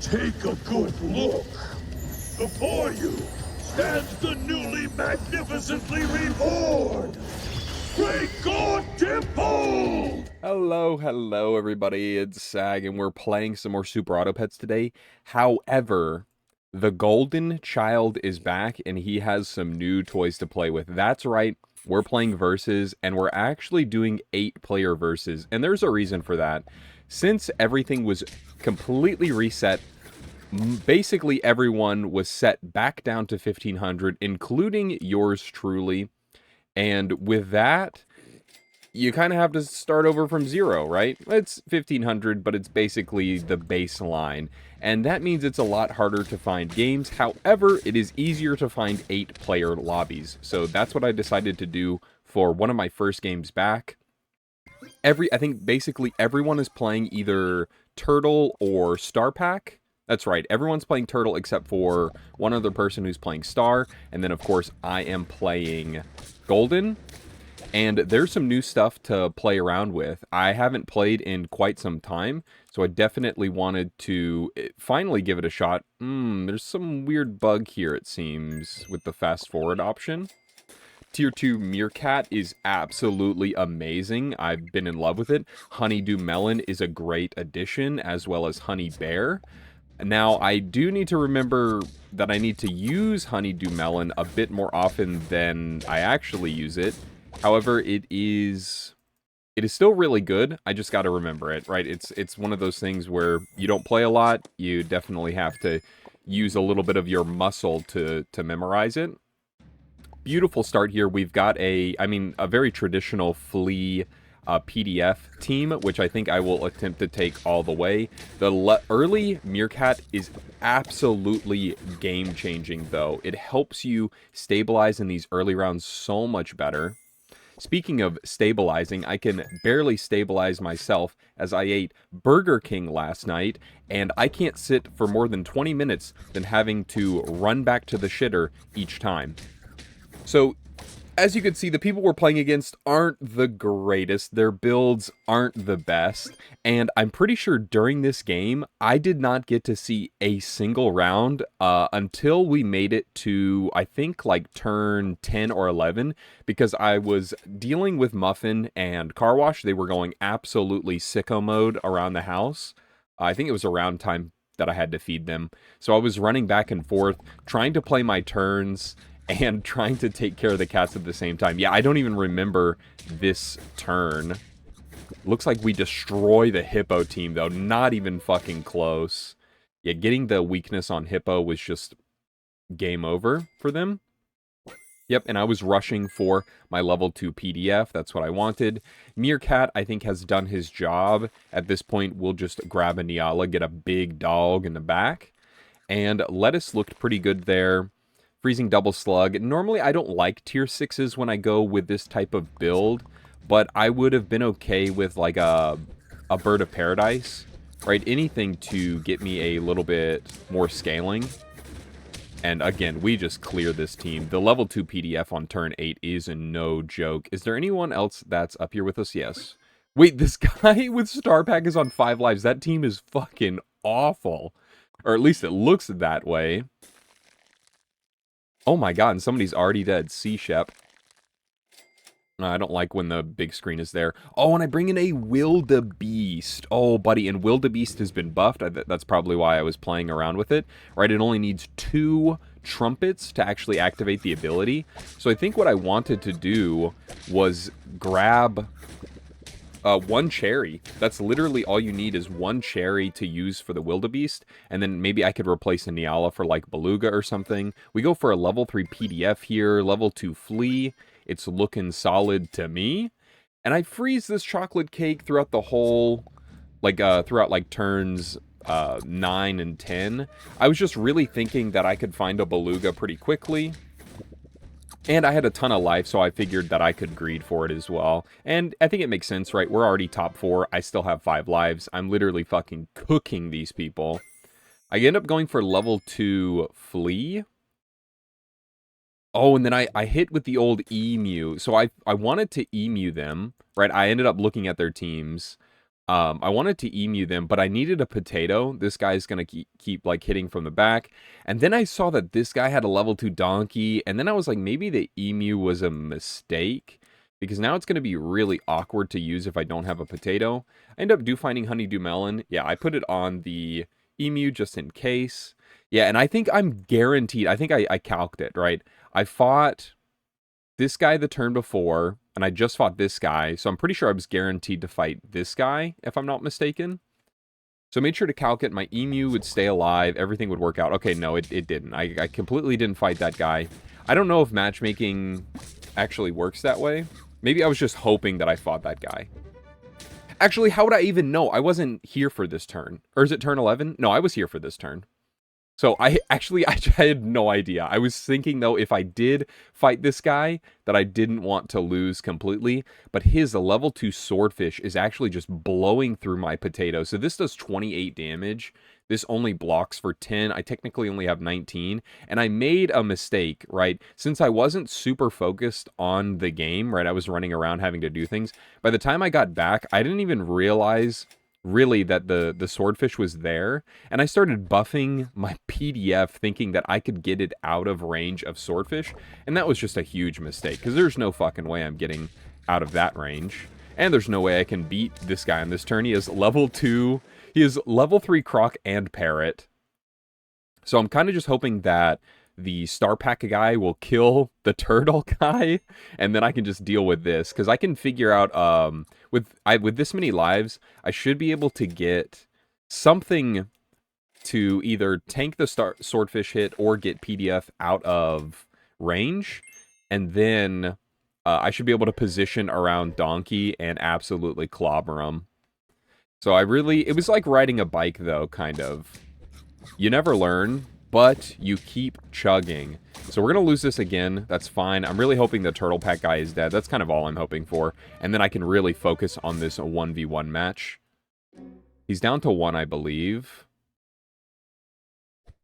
Take a good look. Before you stands the newly magnificently reborn Great God Temple! Hello, everybody. It's Sag, and we're playing some more Super Auto Pets today. However, the Golden Child is back, and he has some new toys to play with. That's right, we're playing Versus, and we're actually doing 8-player Versus, and there's a reason for that. Since everything was completely reset, basically everyone was set back down to 1500, including yours truly, and with that, you kind of have to start over from zero, right? It's 1500, but it's basically the baseline. And that means it's a lot harder to find games. However, it is easier to find 8-player lobbies. So that's what I decided to do for one of my first games back. I think basically everyone is playing either Turtle or Star Pack. That's right, everyone's playing Turtle except for one other person who's playing Star. And then, of course, I am playing Golden. And there's some new stuff to play around with. I haven't played in quite some time, so I definitely wanted to finally give it a shot. There's some weird bug here, it seems, with the fast forward option. Tier 2 Meerkat is absolutely amazing. I've been in love with it. Honeydew Melon is a great addition, as well as Honey Bear. Now, I do need to remember that I need to use Honeydew Melon a bit more often than I actually use it. However, it is still really good. I just got to remember it, right? It's one of those things where you don't play a lot. You definitely have to use a little bit of your muscle to memorize it. Beautiful start here. We've got a very traditional flea PDF team, which I think I will attempt to take all the way. The early Meerkat is absolutely game-changing, though. It helps you stabilize in these early rounds so much better. Speaking of stabilizing, I can barely stabilize myself as I ate Burger King last night, and I can't sit for more than 20 minutes than having to run back to the shitter each time. So, as you can see, the people we're playing against aren't the greatest. Their builds aren't the best. And I'm pretty sure during this game, I did not get to see a single round until we made it to, I think, like turn 10 or 11. Because I was dealing with Muffin and Car Wash. They were going absolutely sicko mode around the house. I think it was around time that I had to feed them. So I was running back and forth, trying to play my turns and trying to take care of the cats at the same time. Yeah, I don't even remember this turn. Looks like we destroy the Hippo team, though. Not even fucking close. Yeah, getting the weakness on Hippo was just game over for them. Yep, and I was rushing for my level 2 PDF. That's what I wanted. Meerkat, I think, has done his job. At this point, we'll just grab a Niala, get a big dog in the back. And Lettuce looked pretty good there. Freezing Double Slug. Normally, I don't like tier 6s when I go with this type of build, but I would have been okay with like a Bird of Paradise, right? Anything to get me a little bit more scaling. And again, we just clear this team. The level 2 PDF on turn 8 is no joke. Is there anyone else that's up here with us? Yes. Wait, this guy with Star Pack is on 5 lives. That team is fucking awful. Or at least it looks that way. Oh my god, and somebody's already dead. Cashapp. I don't like when the big screen is there. Oh, and I bring in a Wildebeest. Oh, buddy, and Wildebeest has been buffed. That's probably why I was playing around with it. Right, it only needs 2 trumpets to actually activate the ability. So I think what I wanted to do was grab 1 cherry. That's literally all you need is 1 cherry to use for the Wildebeest. And then maybe I could replace a Niala for like Beluga or something. We go for a level 3 PDF here. Level 2 Flea. It's looking solid to me. And I freeze this chocolate cake throughout the whole, like, throughout like turns 9 and 10. I was just really thinking that I could find a Beluga pretty quickly. And I had a ton of life, so I figured that I could greed for it as well. And I think it makes sense, right? We're already top 4. I still have 5 lives. I'm literally fucking cooking these people. I end up going for level 2 Flea. Oh, and then I hit with the old Emu. So I wanted to Emu them, right? I ended up looking at their teams. I wanted to emu them, but I needed a potato. This guy's gonna keep like hitting from the back. And then I saw that this guy had a level 2 donkey, and then I was like, maybe the emu was a mistake, because now it's gonna be really awkward to use if I don't have a potato. I end up finding honeydew melon. Yeah, I put it on the emu just in case. Yeah, and I think I'm guaranteed. I think I calced it, right? I fought this guy the turn before, and I just fought this guy, so I'm pretty sure I was guaranteed to fight this guy, if I'm not mistaken. So I made sure to calculate my emu would stay alive, everything would work out. Okay, no, it didn't. I completely didn't fight that guy. I don't know if matchmaking actually works that way. Maybe I was just hoping that I fought that guy. Actually, how would I even know? I wasn't here for this turn. Or is it turn 11? No, I was here for this turn. So I had no idea. I was thinking, though, if I did fight this guy, that I didn't want to lose completely. But his level 2 swordfish is actually just blowing through my potato. So this does 28 damage. This only blocks for 10. I technically only have 19. And I made a mistake, right? Since I wasn't super focused on the game, right? I was running around having to do things. By the time I got back, I didn't even realize really that the swordfish was there, and I started buffing my PDF thinking that I could get it out of range of swordfish, and that was just a huge mistake, because there's no fucking way I'm getting out of that range, and there's no way I can beat this guy on this turn. He is level 2, he is level 3 croc and parrot, so I'm kind of just hoping that the star pack guy will kill the turtle guy, and then I can just deal with this, because I can figure out, with this many lives, I should be able to get something to either tank the swordfish hit or get PDF out of range, and then I should be able to position around Donkey and absolutely clobber him. So it was like riding a bike, though, kind of. You never learn, but you keep chugging. So we're going to lose this again. That's fine. I'm really hoping the turtle pack guy is dead. That's kind of all I'm hoping for. And then I can really focus on this 1v1 match. He's down to 1, I believe.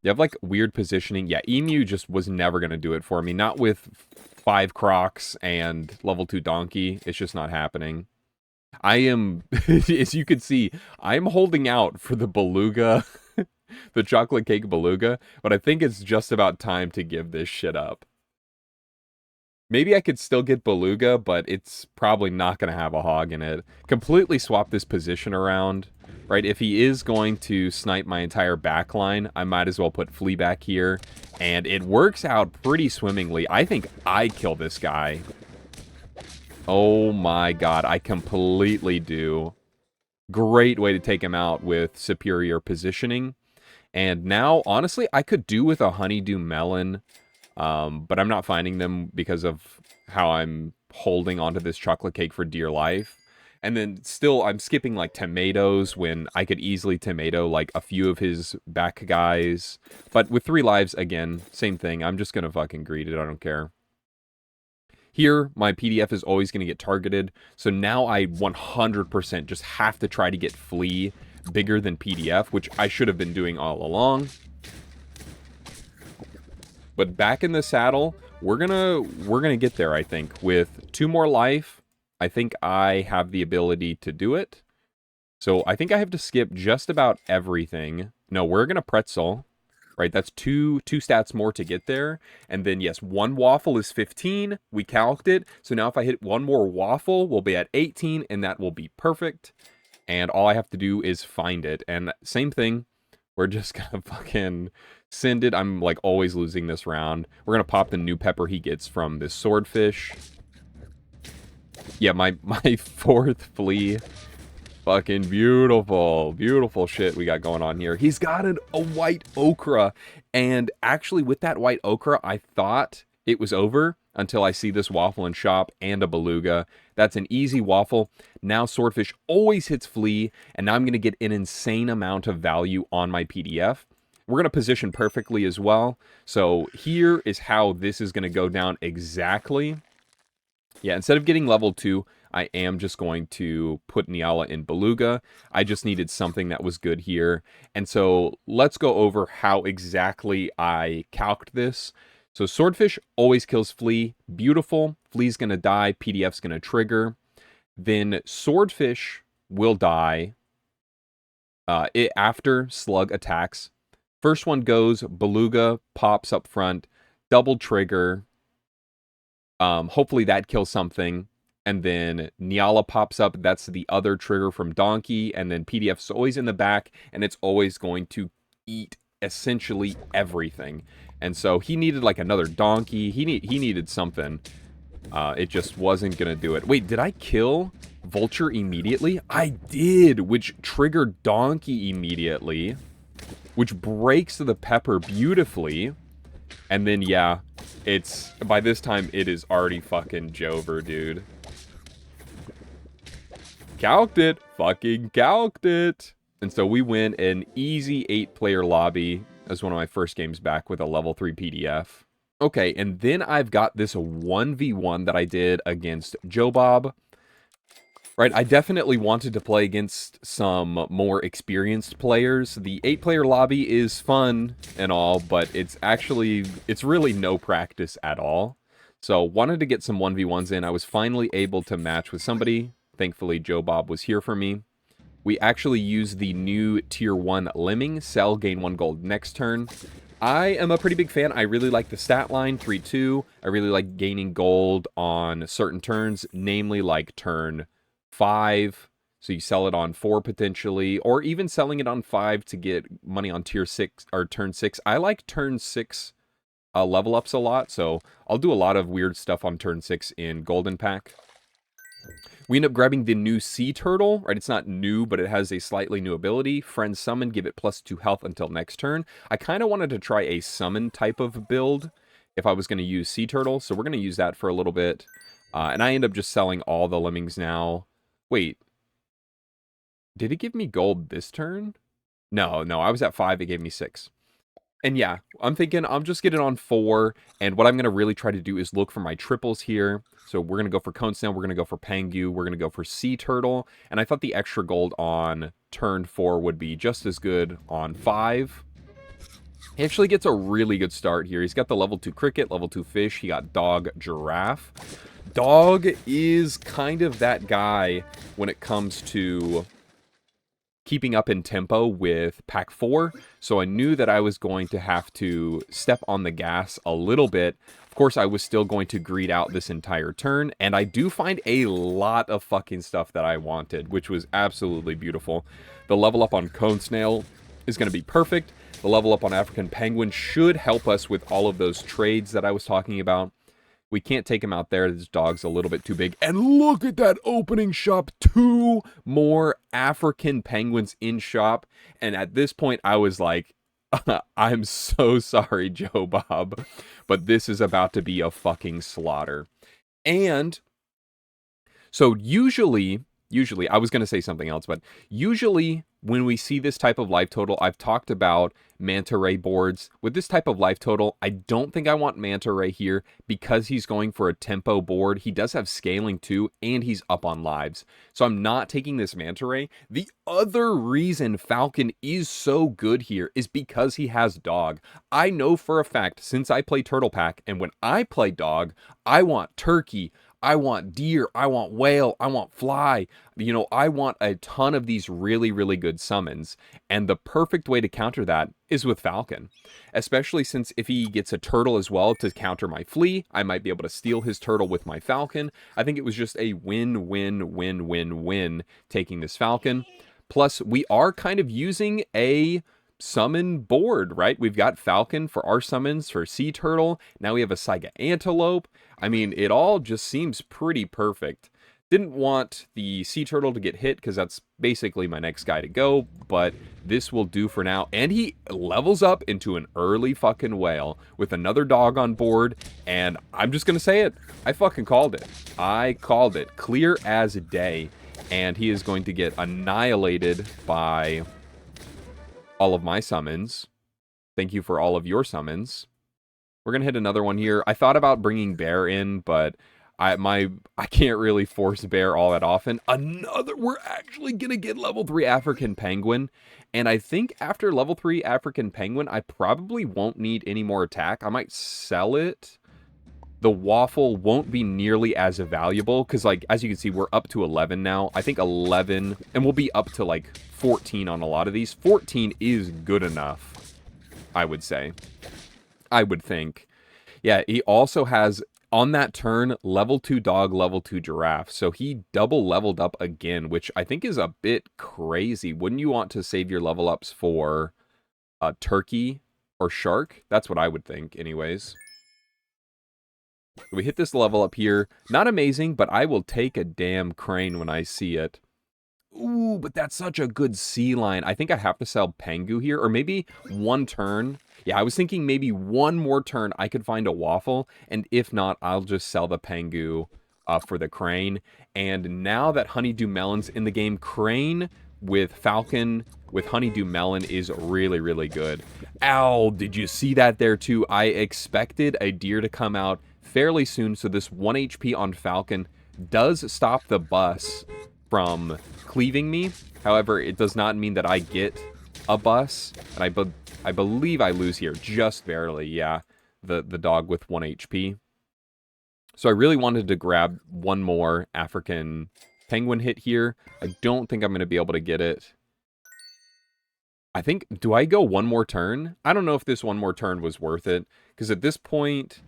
You have, like, weird positioning. Yeah, emu just was never going to do it for me. Not with 5 crocs and level 2 donkey. It's just not happening. I am, as you can see, I'm holding out for the beluga, the chocolate cake beluga, but I think it's just about time to give this shit up. Maybe I could still get beluga, but it's probably not going to have a hog in it. Completely swap this position around, right? If he is going to snipe my entire back line, I might as well put flea back here, and it works out pretty swimmingly. I think I kill this guy. Oh my god, I completely do. Great way to take him out with superior positioning. And now, honestly, I could do with a honeydew melon, but I'm not finding them because of how I'm holding onto this chocolate cake for dear life. And then still, I'm skipping, like, tomatoes when I could easily tomato, like, a few of his back guys. But with 3 lives, again, same thing. I'm just gonna fucking greet it. I don't care. Here, my PDF is always going to get targeted, so now I 100% just have to try to get flea bigger than PDF, which I should have been doing all along. But back in the saddle, we're gonna get there, I think. With 2 more life, I think I have the ability to do it. So I think I have to skip just about everything. No, we're gonna pretzel. Right, that's two stats more to get there. And then, yes, 1 waffle is 15. We calced it. So now if I hit 1 more waffle, we'll be at 18, and that will be perfect. And all I have to do is find it. And same thing, we're just gonna fucking send it. I'm, like, always losing this round. We're gonna pop the new pepper he gets from this swordfish. Yeah, my 4th flea. Fucking beautiful, beautiful shit we got going on here. He's got a white okra, and actually with that white okra, I thought it was over until I see this waffle in shop and a beluga. That's an easy waffle. Now swordfish always hits flea, and now I'm going to get an insane amount of value on my PDF. We're going to position perfectly as well. So here is how this is going to go down exactly. Yeah, instead of getting level 2, I am just going to put Nyala in Beluga. I just needed something that was good here. And so let's go over how exactly I calced this. So Swordfish always kills Flea. Beautiful. Flea's going to die. PDF's going to trigger. Then Swordfish will die after slug attacks. First one goes, Beluga pops up front, double trigger. Hopefully that kills something. And then Nyala pops up. That's the other trigger from Donkey. And then PDF's always in the back, and it's always going to eat essentially everything. And so he needed like another Donkey. He needed something. It just wasn't going to do it. Wait, did I kill Vulture immediately? I did, which triggered Donkey immediately, which breaks the pepper beautifully. And then, yeah, by this time, it is already fucking Jover, dude. Calced it. Fucking calced it. And so we win an easy 8-player lobby as one of my first games back with a level 3 PDF. Okay, and then I've got this 1v1 that I did against Joe Bob. Right, I definitely wanted to play against some more experienced players. The 8-player lobby is fun and all, but it's really no practice at all. So wanted to get some 1v1s in. I was finally able to match with somebody. Thankfully, Joe Bob was here for me. We actually used the new Tier 1 Lemming, sell, gain 1 gold next turn. I am a pretty big fan. I really like the stat line, 3-2. I really like gaining gold on certain turns, namely like turn 5, so you sell it on 4 potentially, or even selling it on 5 to get money on tier 6 or turn 6. I like turn 6 level ups a lot, so I'll do a lot of weird stuff on turn 6 in Golden Pack. We end up grabbing the new Sea Turtle, right? It's not new, but it has a slightly new ability. Friend Summon, give it +2 health until next turn. I kind of wanted to try a summon type of build if I was going to use Sea Turtle, so we're going to use that for a little bit. And I end up just selling all the Lemmings now. Wait, did it give me gold this turn? No, I was at 5, it gave me 6. And yeah, I'm thinking I'm just getting on 4, and what I'm going to really try to do is look for my triples here. So we're going to go for Cone Snail, we're going to go for Pangu, we're going to go for Sea Turtle, and I thought the extra gold on turn 4 would be just as good on 5. He actually gets a really good start here. He's got the level 2 Cricket, level 2 Fish, he got Dog, Giraffe. Dog is kind of that guy when it comes to keeping up in tempo with pack 4, so I knew that I was going to have to step on the gas a little bit. Of course, I was still going to greed out this entire turn, and I do find a lot of fucking stuff that I wanted, which was absolutely beautiful. The level up on Cone Snail is going to be perfect. The level up on African Penguin should help us with all of those trades that I was talking about. We can't take him out there. This dog's a little bit too big. And look at that opening shop. 2 more African penguins in shop. And at this point, I was like, I'm so sorry, Joe Bob, but this is about to be a fucking slaughter. And so usually, I was going to say something else, but usually when we see this type of life total, I've talked about Manta Ray boards. With this type of life total, I don't think I want Manta Ray here because he's going for a tempo board. He does have scaling too, and he's up on lives. So I'm not taking this Manta Ray. The other reason Falcon is so good here is because he has Dog. I know for a fact, since I play Turtle Pack, and when I play Dog, I want Turkey, I want deer, I want whale, I want fly. You know, I want a ton of these really, really good summons. And the perfect way to counter that is with Falcon. Especially since if he gets a turtle as well to counter my flea, I might be able to steal his turtle with my Falcon. I think it was just a win-win-win-win-win taking this Falcon. Plus, we are kind of using a summon board, right? We've got Falcon for our summons for Sea Turtle. Now we have a Saiga Antelope. I mean, it all just seems pretty perfect. Didn't want the Sea Turtle to get hit because that's basically my next guy to go, but this will do for now. And he levels up into an early fucking whale with another dog on board, and I'm just going to say it. I fucking called it. I called it. Clear as day. And he is going to get annihilated by all of my summons. Thank you for all of your summons. We're going to hit another one here. I thought about bringing Bear in, but I can't really force Bear all that often. We're actually going to get level 3 African Penguin. And I think after level 3 African Penguin, I probably won't need any more attack. I might sell it the waffle won't be nearly as valuable because, like, as you can see, we're up to 11 now. I think 11, and we'll be up to, like, 14 on a lot of these. 14 is good enough, I would say. I would think. Yeah, he also has, on that turn, level 2 dog, level 2 giraffe. So he double leveled up again, which I think is a bit crazy. Wouldn't you want to save your level ups for turkey or shark? That's what I would think, anyways. We hit this level up here. Not amazing, but I will take a damn crane when I see it. Ooh, but that's such a good sea line. I think I have to sell Pengu here, or maybe one turn. Yeah, I was thinking maybe one more turn I could find a waffle, and if not, I'll just sell the Pengu for the crane. And now that Honeydew Melon's in the game, crane with falcon with Honeydew Melon is really, really good. Ow, did you see that there too? I expected a deer to come out fairly soon, so this 1 HP on falcon does stop the bus from cleaving me. However, it does not mean that I get a bus, and I believe I lose here just barely. Yeah, the dog with 1 HP. So I really wanted to grab one more African penguin hit here. I don't think I'm going to be able to get it. I think, do I go one more turn? I don't know if this one more turn was worth it, because at this point,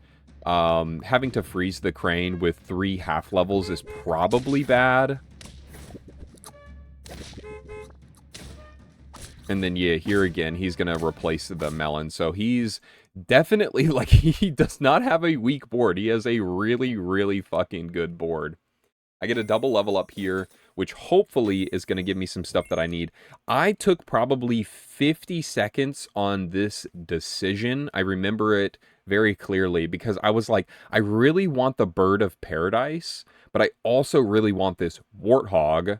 having to freeze the crane with 3 half levels is probably bad. And then, yeah, here again, he's going to replace the melon. So he's definitely, like, he does not have a weak board. He has a really, really fucking good board. I get a double level up here, which hopefully is going to give me some stuff that I need. I took probably 50 seconds on this decision. I remember it very clearly because I was like, I really want the bird of paradise, but I also really want this warthog.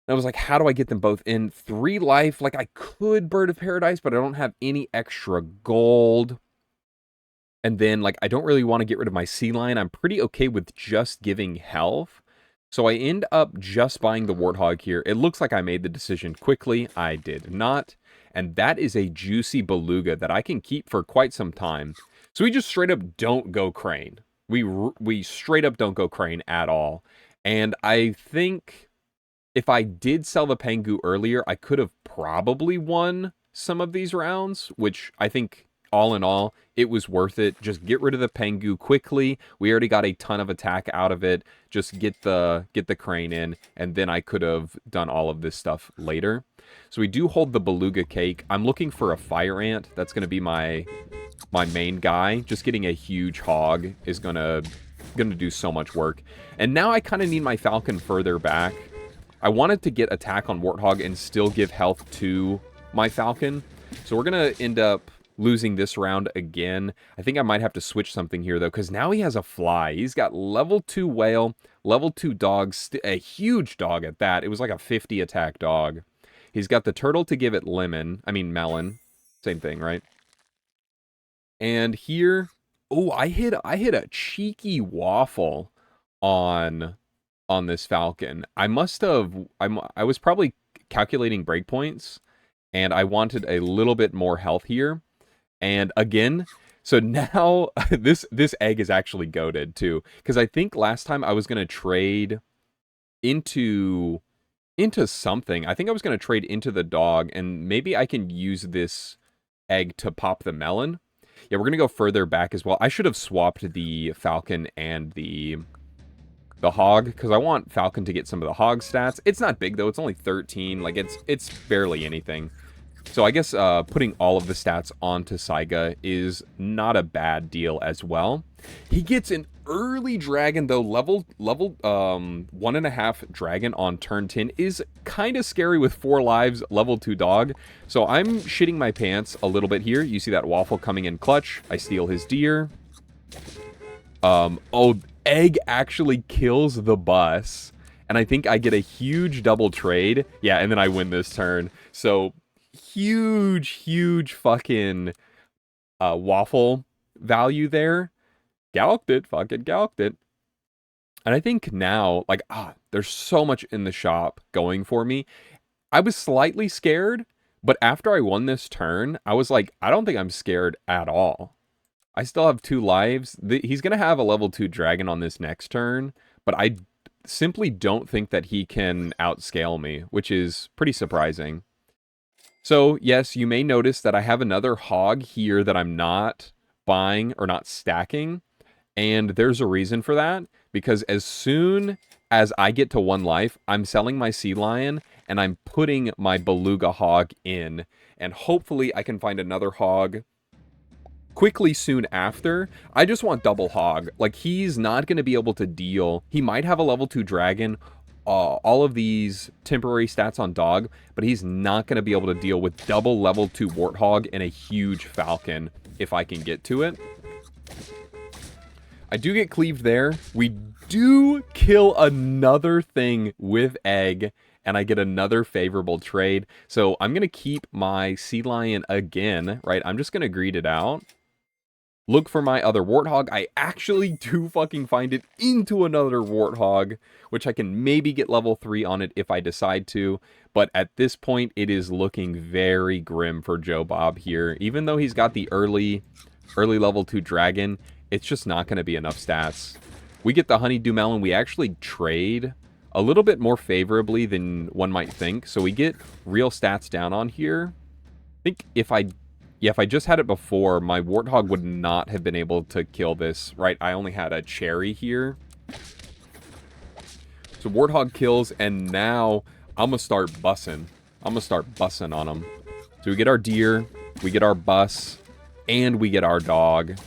I was like, how do I get them both in? 3 life, like I could bird of paradise, but I don't have any extra gold. And then, like, I don't really want to get rid of my sea lion. I'm pretty okay with just giving health. So I end up just buying the warthog here. It looks like I made the decision quickly. I did not. And that is a juicy beluga that I can keep for quite some time. So we just straight up don't go crane. We straight up don't go crane at all. And I think if I did sell the Pengu earlier, I could have probably won some of these rounds, which I think all in all, it was worth it. Just get rid of the Pengu quickly. We already got a ton of attack out of it. Just get the crane in, and then I could have done all of this stuff later. So we do hold the beluga cake. I'm looking for a fire ant. That's going to be my main guy. Just getting a huge hog is gonna do so much work. And now I kind of need my falcon further back. I wanted to get attack on warthog and still give health to my falcon. So we're going to end up losing this round again. I think I might have to switch something here, though, because now he has a fly. He's got level 2 whale, level 2 dog, a huge dog at that. It was like a 50 attack dog. He's got the turtle to give it melon. Same thing, right? And here, oh, I hit a cheeky waffle on this falcon. I was probably calculating breakpoints, and I wanted a little bit more health here. And again, so now this egg is actually goated too, because I think last time I was going to trade into something. I think I was going to trade into the dog, and maybe I can use this egg to pop the melon. Yeah, we're going to go further back as well. I should have swapped the falcon and the hog, because I want falcon to get some of the hog stats. It's not big though. It's only 13. Like it's barely anything. So I guess putting all of the stats onto Saiga is not a bad deal as well. He gets an early dragon though. Level 1.5 dragon on turn 10 is kind of scary with 4 lives, level 2 dog. So I'm shitting my pants a little bit here. You see that waffle coming in clutch. I steal his deer. Oh, egg actually kills the bus. And I think I get a huge double trade. Yeah, and then I win this turn. So huge fucking waffle value there. Fucking galloped it. And I think now, like, there's so much in the shop going for me. I was slightly scared, but after I won this turn, I was like, I don't think I'm scared at all. I still have 2 lives. He's going to have a level 2 dragon on this next turn, but I simply don't think that he can outscale me, which is pretty surprising. So, yes, you may notice that I have another hog here that I'm not buying or not stacking, and there's a reason for that, because as soon as I get to 1 life, I'm selling my sea lion, and I'm putting my beluga hog in, and hopefully I can find another hog quickly soon after. I just want double hog. Like, he's not going to be able to deal. He might have a level 2 dragon, all of these temporary stats on dog, but he's not going to be able to deal with double level 2 warthog and a huge falcon if I can get to it. I do get cleaved there. We do kill another thing with egg, and I get another favorable trade. So I'm going to keep my sea lion again, right? I'm just going to greed it out. Look for my other warthog. I actually do fucking find it into another warthog, which I can maybe get level 3 on it if I decide to. But at this point, it is looking very grim for Joe Bob here. Even though he's got the early level 2 dragon, it's just not going to be enough stats. We get the honeydew melon. We actually trade a little bit more favorably than one might think. So we get real stats down on here. I think if I just had it before, my warthog would not have been able to kill this, right? I only had a cherry here. So warthog kills, and now I'm going to start bussing. I'm going to start bussing on them. So we get our deer, we get our bus, and we get our dog.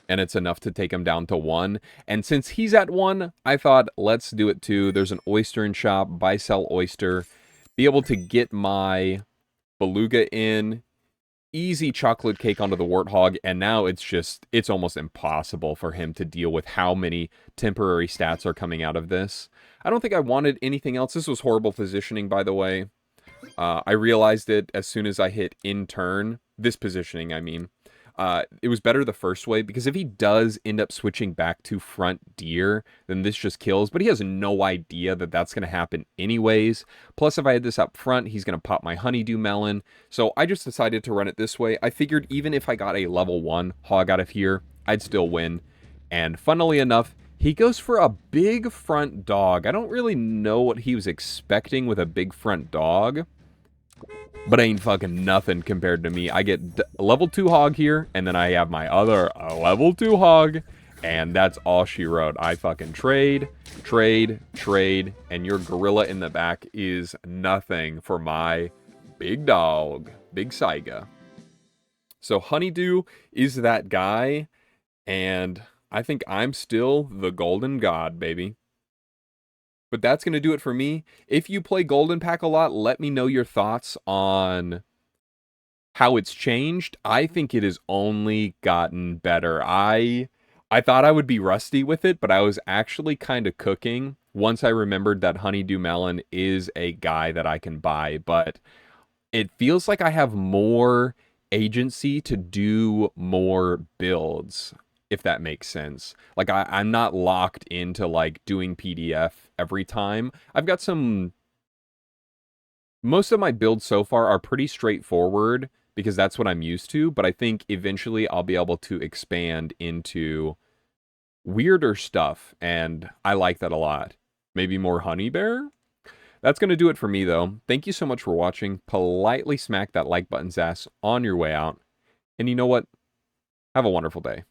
And it's enough to take him down to 1. And since he's at 1, I thought, let's do it too. There's an oyster in shop, buy, sell oyster. Be able to get my beluga in. Easy chocolate cake onto the warthog, and now it's almost impossible for him to deal with how many temporary stats are coming out of this. I don't think I wanted anything else. This was horrible positioning, by the way. I realized it as soon as I hit in turn. This positioning, I mean. It was better the first way, because if he does end up switching back to front deer, then this just kills. But he has no idea that that's going to happen anyways. Plus, if I had this up front, he's going to pop my honeydew melon. So I just decided to run it this way. I figured even if I got a level 1 hog out of here, I'd still win. And funnily enough, he goes for a big front dog. I don't really know what he was expecting with a big front dog, but ain't fucking nothing compared to me. I get level 2 hog here, and then I have my other level 2 hog, and that's all she wrote. I fucking trade, and your gorilla in the back is nothing for my big dog, Big Saiga. So Honeydew is that guy, and I think I'm still the golden god, baby. But that's going to do it for me. If you play Golden Pack a lot, let me know your thoughts on how it's changed. I think it has only gotten better. I thought I would be rusty with it, but I was actually kind of cooking once I remembered that Honeydew Melon is a guy that I can buy. But it feels like I have more agency to do more builds, if that makes sense. Like, I'm not locked into, like, doing PDF every time. I've got most of my builds so far are pretty straightforward, because that's what I'm used to, but I think eventually I'll be able to expand into weirder stuff, and I like that a lot. Maybe more honey bear? That's going to do it for me, though. Thank you so much for watching. Politely smack that like button's ass on your way out. And you know what? Have a wonderful day.